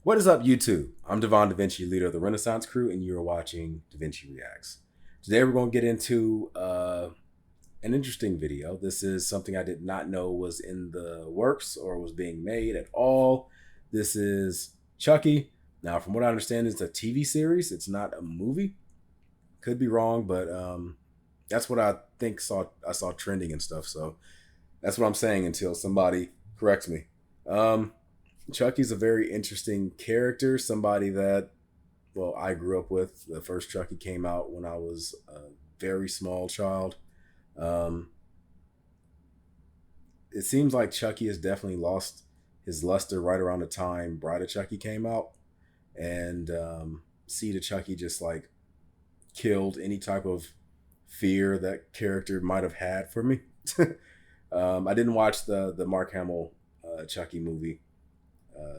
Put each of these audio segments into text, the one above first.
What is up, YouTube? I'm Devon DaVinci, leader of the Renaissance Crew, and you're watching DaVinci Reacts. Today we're going to get into an interesting video. This is something I did not know was in the works or was being made at all. This is Chucky. Now, from what I understand, it's a TV series. It's not a movie. Could be wrong, but that's what I think I saw trending and stuff. So that's what I'm saying until somebody corrects me. Chucky's a very interesting character, somebody that, well, I grew up with. The first Chucky came out when I was a very small child. It seems like Chucky has definitely lost his luster right around the time Bride of Chucky came out. And Seed of Chucky just like killed any type of fear that character might have had for me. I didn't watch the Mark Hamill Chucky movie.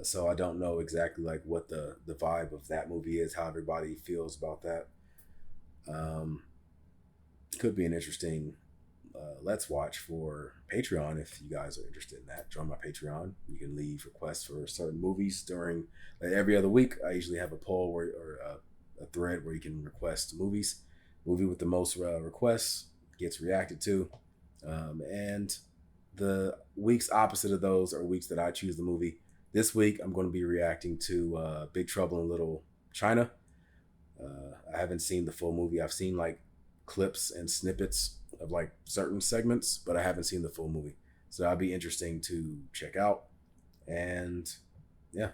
So I don't know exactly like what the vibe of that movie is, how everybody feels about that. Could be an interesting let's watch for Patreon if you guys are interested in that. Join my Patreon. You can leave requests for certain movies during every other week. I usually have a poll or a thread where you can request movies. Movie with the most requests gets reacted to. And the weeks opposite of those are weeks that I choose the movie. This week, I'm going to be reacting to Big Trouble in Little China. I haven't seen the full movie. I've seen like clips and snippets of like certain segments, but I haven't seen the full movie. So that'll be interesting to check out. And yeah,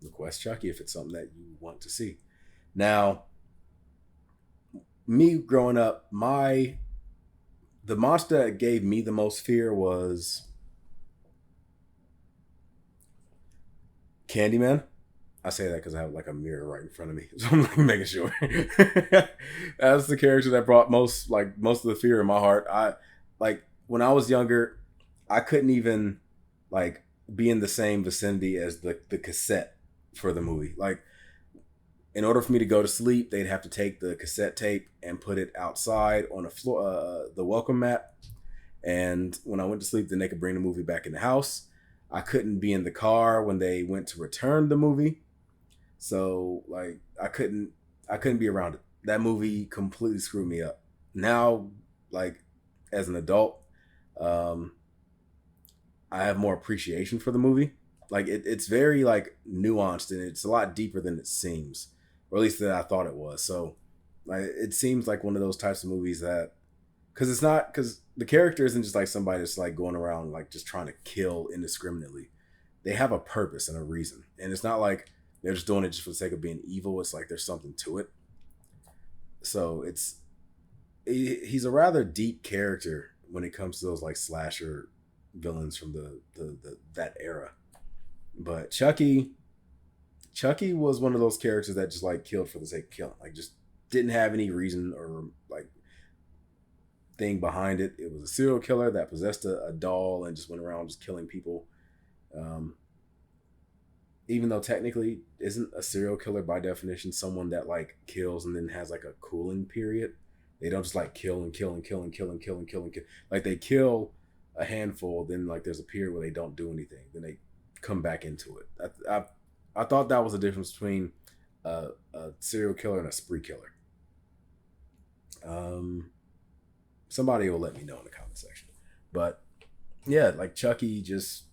request Chucky if it's something that you want to see. Now, me growing up, the monster that gave me the most fear was Candyman. I say that because I have like a mirror right in front of me, so I'm like making sure. That's the character that brought most of the fear in my heart. I like when I was younger, I couldn't even like be in the same vicinity as the cassette for the movie. Like, in order for me to go to sleep, they'd have to take the cassette tape and put it outside on the floor, the welcome mat. And when I went to sleep, then they could bring the movie back in the house. I couldn't be in the car when they went to return the movie. So like I couldn't be around it. That movie completely screwed me up. Now, like as an adult, I have more appreciation for the movie. Like it's very like nuanced and it's a lot deeper than it seems, or at least that I thought it was. So like it seems like one of those types of movies that, because the character isn't just like somebody that's like going around like just trying to kill indiscriminately. They have a purpose and a reason, and it's not like they're just doing it just for the sake of being evil. It's like there's something to it. So he's a rather deep character when it comes to those like slasher villains from that era. But Chucky was one of those characters that just like killed for the sake of killing. Like just didn't have any reason or like thing behind it. It was a serial killer that possessed a doll and just went around just killing people. Even though technically isn't a serial killer by definition someone that like kills and then has like a cooling period. They don't just like kill and kill and kill and kill and kill and kill and kill. Like they kill a handful, then like there's a period where they don't do anything. Then they come back into it. I thought that was the difference between a serial killer and a spree killer. Somebody will let me know in the comment section. But yeah, like Chucky just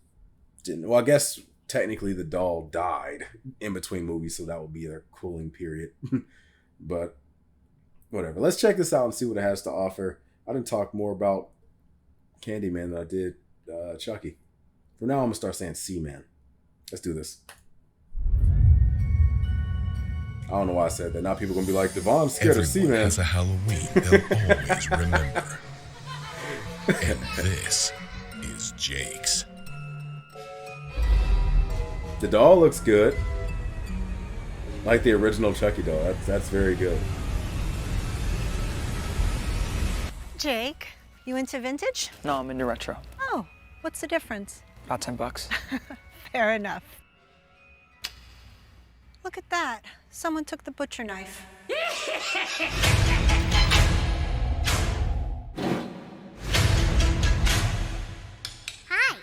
didn't. Well, I guess technically the doll died in between movies, so that would be their cooling period. But whatever. Let's check this out and see what it has to offer. I didn't talk more about Candyman than I did Chucky. For now, I'm gonna start saying Seaman. Let's do this. I don't know why I said that. Now people are gonna be like, Devon's scared of Seaman. Everyone has a Halloween they'll always remember. And this is Jake's. The doll looks good. Like the original Chucky doll. That's very good. Jake, you into vintage? No, I'm into retro. Oh, what's the difference? About $10. Fair enough. Look at that. Someone took the butcher knife. Hi,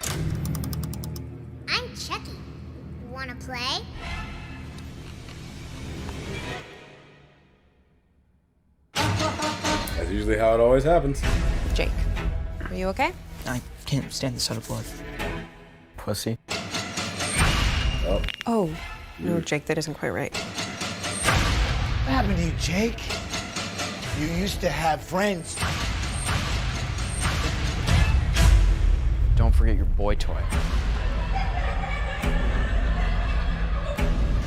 I'm Chucky. Wanna play? usually how it always happens. Jake, are you okay? I can't stand the sight of blood. Pussy. Oh, no, Jake, that isn't quite right. What happened to you, Jake? You used to have friends. Don't forget your boy toy.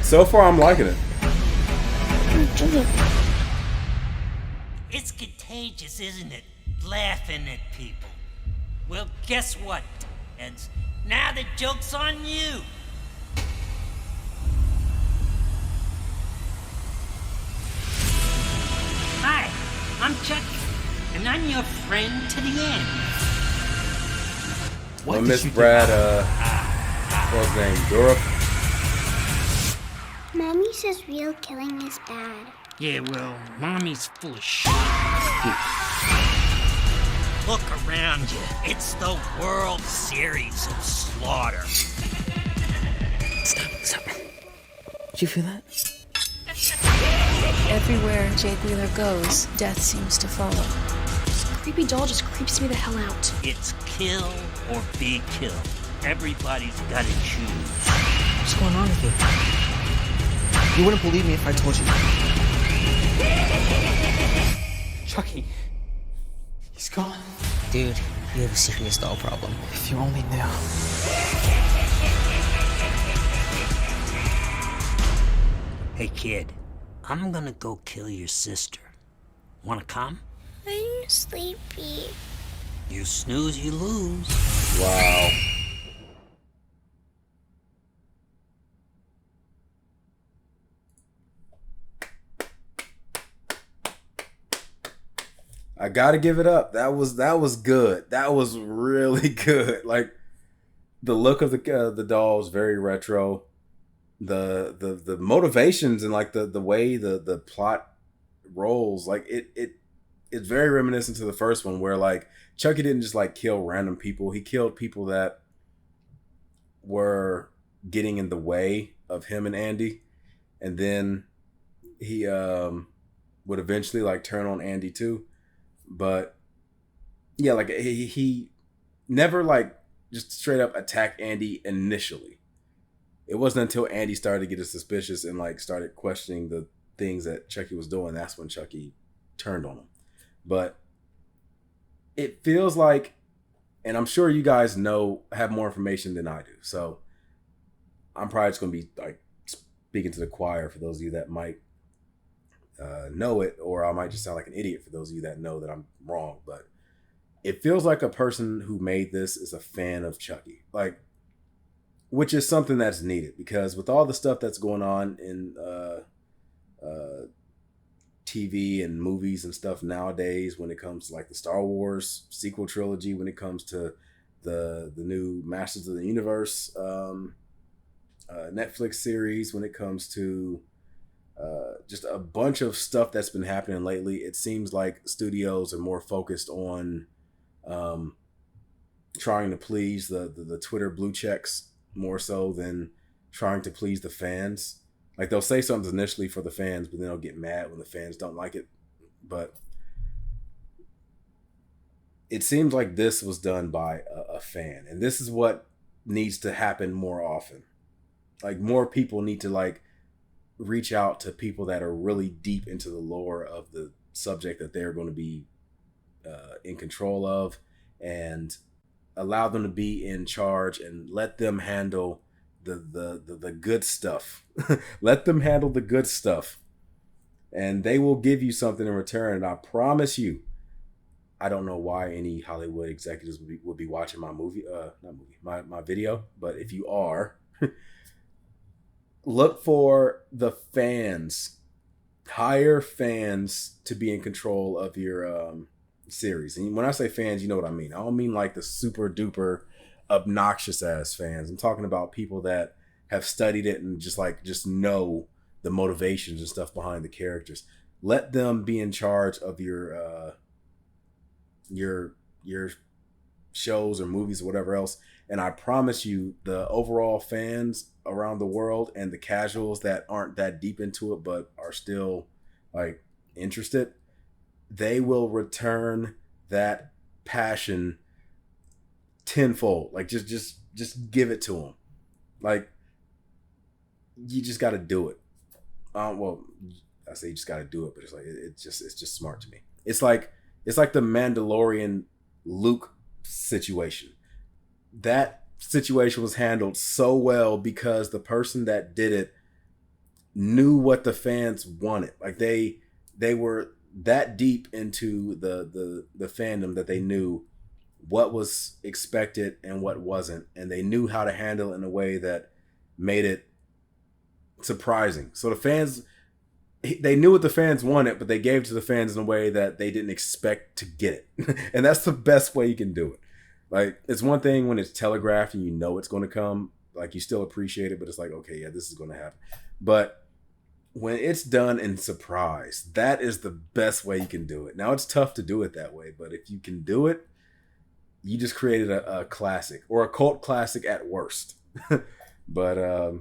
So far, I'm liking it. It's contagious, isn't it? Laughing at people. Well, guess what, Eds? Now the joke's on you. Hi, I'm Chucky, and I'm your friend to the end. Well, Miss Brad, what's his name? Dora? Mommy says real killing is bad. Yeah, well, Mommy's full of shit. Look around you. It's the World Series of Slaughter. Stop. Did you feel that? Everywhere Jake Wheeler goes, death seems to follow. This creepy doll just creeps me the hell out. It's kill or be killed. Everybody's gotta choose. What's going on with you? You wouldn't believe me if I told you. Chucky. He's gone. Dude, you have a serious doll problem. If you only knew. Hey, kid. I'm gonna go kill your sister. Wanna come? I'm sleepy. You snooze, you lose. Wow. I gotta give it up. That was good. That was really good. Like the look of the doll is very retro. The motivations and like the way the plot rolls, like it's very reminiscent to the first one, where like Chucky didn't just like kill random people. He killed people that were getting in the way of him and Andy, and then he would eventually like turn on Andy too. But yeah, like he never like just straight up attacked Andy initially. It wasn't until Andy started to get suspicious and like started questioning the things that Chucky was doing, that's when Chucky turned on him. But it feels like, and I'm sure you guys have more information than I do, so I'm probably just gonna be like speaking to the choir for those of you that might know it, or I might just sound like an idiot for those of you that know that I'm wrong. But it feels like a person who made this is a fan of Chucky, like, which is something that's needed, because with all the stuff that's going on in TV and movies and stuff nowadays, when it comes to like the Star Wars sequel trilogy, when it comes to the new Masters of the Universe Netflix series, when it comes to just a bunch of stuff that's been happening lately, it seems like studios are more focused on trying to please the Twitter blue checks more so than trying to please the fans. Like they'll say something initially for the fans, but then they'll get mad when the fans don't like it. But it seems like this was done by a fan, and this is what needs to happen more often. Like more people need to like reach out to people that are really deep into the lore of the subject that they're going to be in control of, and allow them to be in charge and let them handle the good stuff. Let them handle the good stuff, and they will give you something in return. And I promise you, I don't know why any Hollywood executives would be watching my my video, but if you are, look for the fans, hire fans to be in control of your series. And when I say fans, you know what I mean. I don't mean like the super duper obnoxious ass fans. I'm talking about people that have studied it and just know the motivations and stuff behind the characters. Let them be in charge of your shows or movies or whatever else. And I promise you, the overall fans around the world and the casuals that aren't that deep into it but are still like interested, they will return that passion tenfold. Like just give it to them. Like, you just got to do it. Well, I say you just got to do it, but it's like it's just smart to me. It's like the Mandalorian Luke situation. That situation was handled so well because the person that did it knew what the fans wanted. Like they were that deep into the fandom that they knew what was expected and what wasn't, and they knew how to handle it in a way that made it surprising. So the fans, they knew what the fans wanted, but they gave it to the fans in a way that they didn't expect to get it. And that's the best way you can do it. Like, it's one thing when it's telegraphed and you know it's going to come, like, you still appreciate it, but it's like, okay, yeah, this is going to happen. But when it's done in surprise, that is the best way you can do it. Now, it's tough to do it that way, but if you can do it, you just created a classic, or a cult classic at worst. But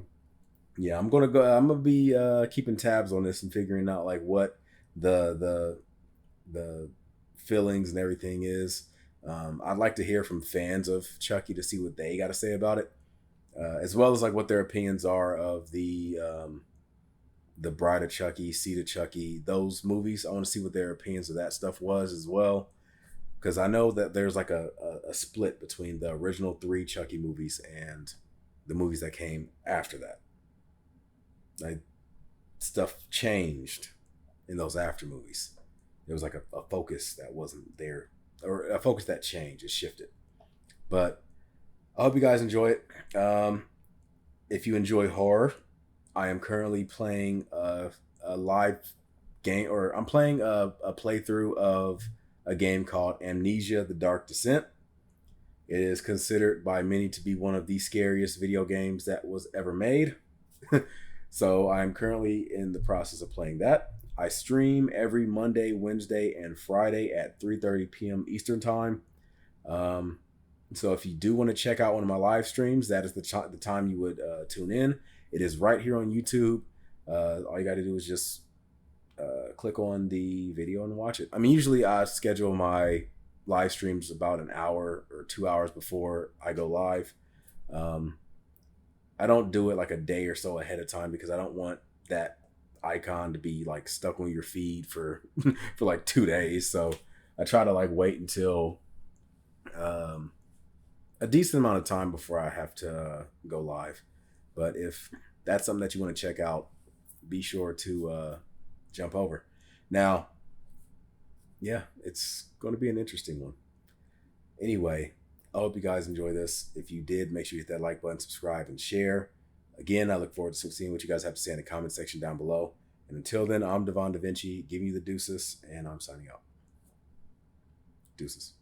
yeah, I'm gonna be keeping tabs on this and figuring out like what the feelings and everything is. I'd like to hear from fans of Chucky to see what they got to say about it, as well as like what their opinions are of the Bride of Chucky, Seed of Chucky, those movies. I want to see what their opinions of that stuff was as well, because I know that there's like a split between the original 3 Chucky movies and the movies that came after that. Like, stuff changed in those after movies. There was like a focus that wasn't there, or a focus that changed. It shifted. But I hope you guys enjoy it. If you enjoy horror, I am currently playing a live game, or I'm playing a playthrough of a game called Amnesia: The Dark Descent. It is considered by many to be one of the scariest video games that was ever made. So I'm currently in the process of playing that. I stream every Monday, Wednesday, and Friday at 3:30 p.m. Eastern Time. So if you do want to check out one of my live streams, that is the time you would tune in. It is right here on YouTube. All you got to do is just click on the video and watch it. I mean, usually I schedule my live streams about an hour or 2 hours before I go live. I don't do it like a day or so ahead of time because I don't want that icon to be like stuck on your feed for for like 2 days. So I try to like wait until a decent amount of time before I have to go live. But if that's something that you want to check out, be sure to jump over. Now, yeah, it's going to be an interesting one. Anyway, I hope you guys enjoy this. If you did, make sure you hit that like button, subscribe, and share. Again, I look forward to seeing what you guys have to say in the comment section down below. And until then, I'm Devon DaVinci, giving you the deuces, and I'm signing out. Deuces.